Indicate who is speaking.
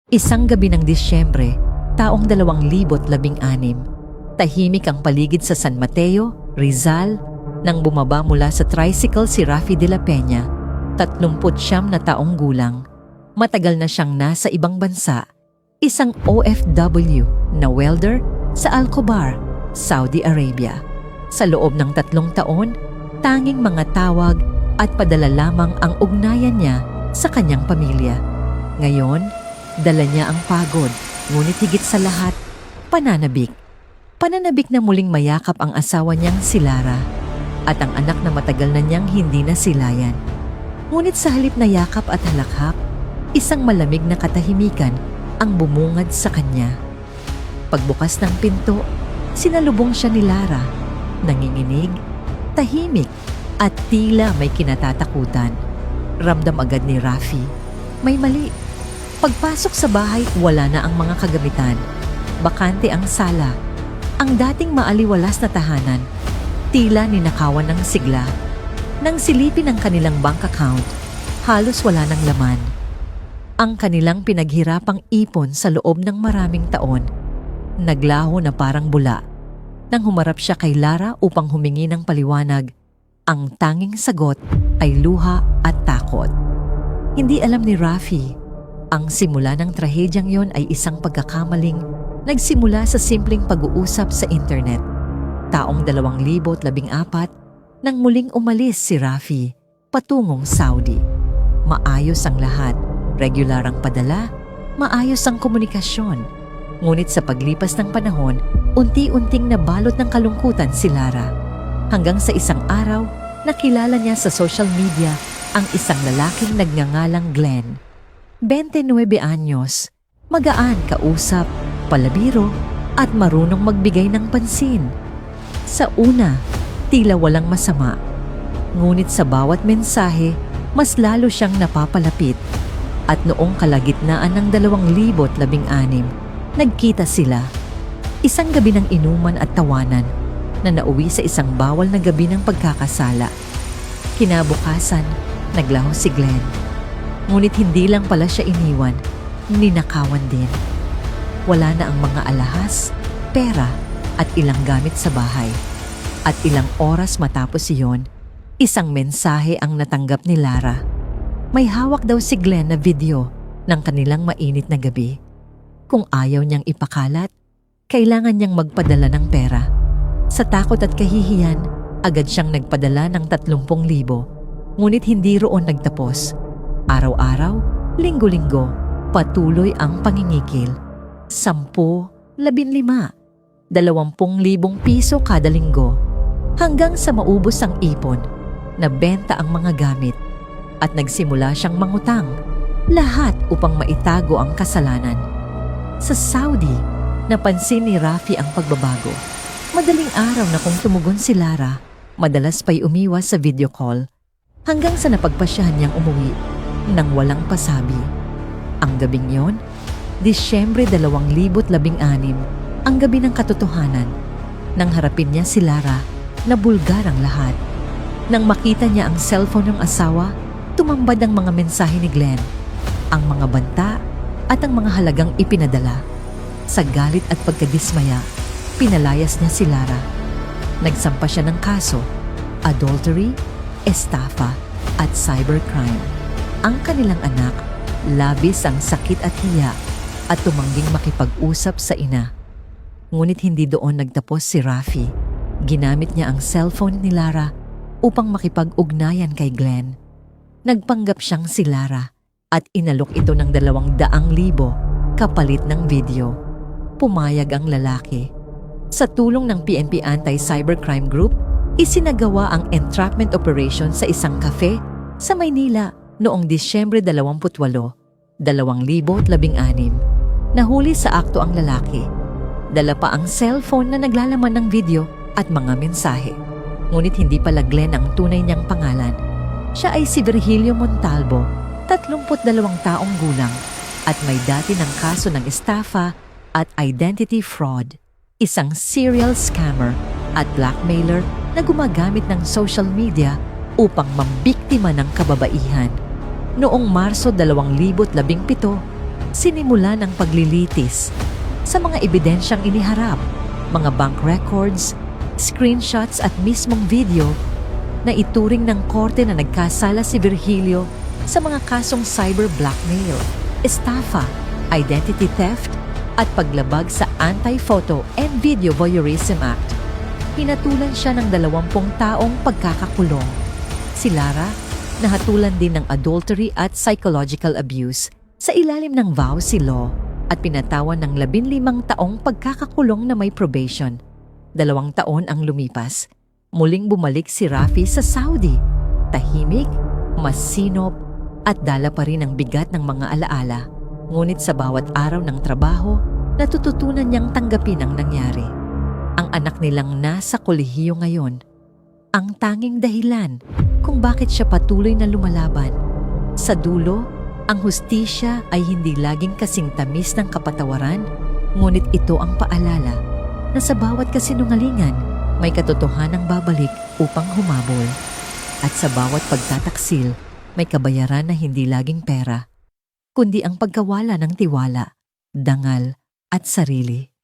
Speaker 1: Isang gabi ng Disyembre, taong 2016, tahimik ang paligid sa San Mateo, Rizal, nang bumaba mula sa tricycle si Rafi de la Peña, 39 na taong gulang. Matagal na siyang nasa ibang bansa, isang OFW na welder sa Al-Khobar, Saudi Arabia. Sa loob ng 3 taon, tanging mga tawag at padala lamang ang ugnayan niya sa kanyang pamilya. Ngayon, dala niya ang pagod, ngunit higit sa lahat, pananabik. Pananabik na muling mayakap ang asawa niyang si Lara at ang anak na matagal na niyang hindi nasilayan. Ngunit sa halip na yakap at halakhak, isang malamig na katahimikan ang bumungad sa kanya. Pagbukas ng pinto, sinalubong siya ni Lara, nanginginig, tahimik at tila may kinatatakutan. Ramdam agad ni Rafi, may mali. Pagpasok sa bahay, wala na ang mga kagamitan. Bakante ang sala. Ang dating maaliwalas na tahanan, tila ninakawan ng sigla. Nang silipin ang kanilang bank account, halos wala ng laman. Ang kanilang pinaghirapang ipon sa loob ng maraming taon, naglaho na parang bula. Nang humarap siya kay Lara upang humingi ng paliwanag, ang tanging sagot ay luha at takot. Hindi alam ni Rafi, ang simula ng trahedyang yon ay isang pagkakamaling nagsimula sa simpleng pag-uusap sa internet. Taong 2014 nang muling umalis si Rafi patungong Saudi. Maayos ang lahat, regular ang padala, maayos ang komunikasyon. Ngunit sa paglipas ng panahon, unti-unting nabalot ng kalungkutan si Lara. Hanggang sa isang araw, nakilala niya sa social media ang isang lalaking nagngangalang Glenn. 29 anyos, magaan kausap, palabiro at marunong magbigay ng pansin. Sa una, tila walang masama. Ngunit sa bawat mensahe, mas lalo siyang napapalapit. At noong kalagitnaan ng 2016, nagkita sila. Isang gabi ng inuman at tawanan na nauwi sa isang bawal na gabi ng pagkakasala. Kinabukasan, naglaho si Glenn. Ngunit hindi lang pala siya iniwan, ninakawan din. Wala na ang mga alahas, pera at ilang gamit sa bahay. At ilang oras matapos iyon, isang mensahe ang natanggap ni Lara. May hawak daw si Glenn na video ng kanilang mainit na gabi. Kung ayaw niyang ipakalat, kailangan niyang magpadala ng pera. Sa takot at kahihiyan, agad siyang nagpadala ng 30,000. Ngunit hindi roon nagtapos. Araw-araw, linggo-linggo, patuloy ang pangingikil. 10, 15, 20,000 piso kada linggo. Hanggang sa maubos ang ipon, nabenta ang mga gamit at nagsimula siyang mangutang, lahat upang maitago ang kasalanan. Sa Saudi, napansin ni Rafi ang pagbabago. Madaling araw na kung tumugon si Lara, madalas pa'y umiwas sa video call. Hanggang sa napagpasyahan niyang umuwi nang walang pasabi. Ang gabing yon, Disyembre 2016, ang gabi ng katotohanan. Nang harapin niya si Lara, nabulgar ang lahat. Nang makita niya ang cellphone ng asawa, tumambad ang mga mensahe ni Glenn, ang mga banta at ang mga halagang ipinadala. Sa galit at pagkadismaya, pinalayas niya si Lara. Nagsampa siya ng kaso, adultery, estafa at cybercrime. Ang kanilang anak, labis ang sakit at hiya at tumangging makipag-usap sa ina. Ngunit hindi doon nagtapos si Rafi. Ginamit niya ang cellphone ni Lara upang makipag-ugnayan kay Glenn. Nagpanggap siyang si Lara at inalok ito ng 200,000 kapalit ng video. Pumayag ang lalaki. Sa tulong ng PNP Anti-Cybercrime Group, isinagawa ang entrapment operation sa isang cafe sa Maynila noong Disyembre 28, 2016. Nahuli sa akto ang lalaki. Dala pa ang cellphone na naglalaman ng video at mga mensahe. Ngunit hindi pala Glenn ang tunay niyang pangalan. Siya ay si Virgilio Montalvo, 32 taong gulang at may dati ng kaso ng estafa at identity fraud. Isang serial scammer at blackmailer na gumagamit ng social media upang mambiktima ng kababaihan. Noong Marso 2017, Sinimulan ang paglilitis sa mga ebidensyang iniharap, mga bank records, screenshots at mismong video na ituring ng korte na nagkasala si Virgilio sa mga kasong cyber blackmail, estafa, identity theft at paglabag sa Anti-Photo and Video Voyeurism Act. Hinatulan siya ng 20 taong pagkakakulong. Si Lara, nahatulan din ng adultery at psychological abuse sa ilalim ng vowsy law at pinatawan ng 15 taong pagkakakulong na may probation. 2 taon ang lumipas. Muling bumalik si Rafi sa Saudi. Tahimik, masinop, at dala pa rin ang bigat ng mga alaala. Ngunit sa bawat araw ng trabaho, natututunan niyang tanggapin ang nangyari. Ang anak nilang nasa kolehiyo ngayon, ang tanging dahilan kung bakit siya patuloy na lumalaban. Sa dulo, ang hustisya ay hindi laging kasing tamis ng kapatawaran, ngunit ito ang paalala na sa bawat kasinungalingan, may katotohanang babalik upang humabol. At sa bawat pagtataksil, may kabayaran na hindi laging pera, kundi ang pagkawala ng tiwala, dangal at sarili.